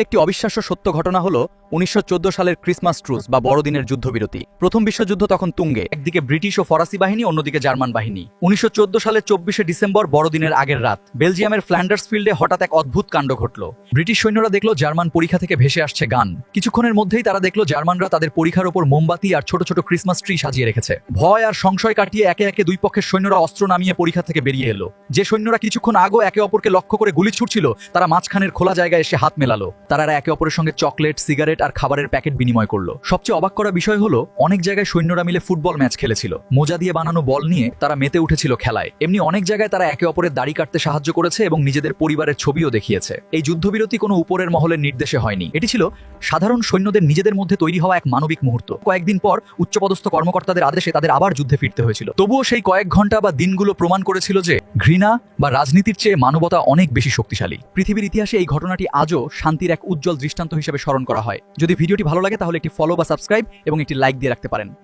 একটি অবিশ্বাস্য সত্য ঘটনা হলো ১৯১৪ সালের ক্রিসমাস ট্রুস বা বড়দিনের যুদ্ধবিরতি। প্রথম বিশ্বযুদ্ধ তখন তুঙ্গে, একদিকে ব্রিটিশ ও ফরাসি বাহিনী, অন্যদিকে জার্মান বাহিনী। ১৯১৪ সালের ২৪শে ডিসেম্বর বড়দিনের আগের রাত বেলজিয়ামের ফ্ল্যান্ডার্স ফিল্ডে হঠাৎ এক অদ্ভুত কাণ্ড ঘটল। ব্রিটিশ সৈন্যরা দেখল জার্মান পরিখা থেকে ভেসে আসছে গান। কিছুক্ষণের মধ্যেই তারা দেখল জার্মানরা তাদের পরিখার ওপর মোমবাতি আর ছোট ছোট ক্রিসমাস ট্রি সাজিয়ে রেখেছে। ভয় আর সংশয় কাটিয়ে একে একে দুই পক্ষের সৈন্যরা অস্ত্র নামিয়ে পরিখা থেকে বেরিয়ে এলো। যে সৈন্যরা কিছুক্ষণ আগে একে অপরকে লক্ষ্য করে গুলি ছুটছিল, তারা মাঝখানের খোলা জায়গায় এসে হাত মেলালো। তারা একে অপরের সঙ্গে চকলেট, সিগারেট আর খাবারের প্যাকেট বিনিময় করলো। সবচেয়ে অবাক করা বিষয় হলো, অনেক জায়গায় সৈন্যরা মিলে ফুটবল ম্যাচ খেলেছিল। মোজা দিয়ে বানানো বল নিয়ে তারা মেতে উঠেছিল খেলায়। এমনি অনেক জায়গায় তারা একে অপরের দাড়ি কাটতে সাহায্য করেছে এবং নিজেদের পরিবারের ছবিও দেখিয়েছে। এই যুদ্ধবিরতি কোনো উপরের মহলের নির্দেশে হয়নি, এটি ছিল সাধারণ সৈন্যদের নিজেদের মধ্যে তৈরি হওয়া এক মানবিক মুহূর্ত। কয়েকদিন পর উচ্চপদস্থ কর্মকর্তাদের আদেশে তাদের আবার যুদ্ধে ফিরতে হয়েছিল। তবুও সেই কয়েক ঘন্টা বা দিনগুলো প্রমাণ করেছিল যে ঘৃণা বা রাজনীতির চেয়ে মানবতা অনেক বেশি শক্তিশালী। পৃথিবীর ইতিহাসে এই ঘটনাটি আজও শান্তির এক উজ্জ্বল দৃষ্টান্ত হিসেবে স্মরণ করা হয়। যদি ভিডিওটি ভালো লাগে তাহলে একটি ফলো বা সাবস্ক্রাইব এবং একটি লাইক দিয়ে রাখতে পারেন।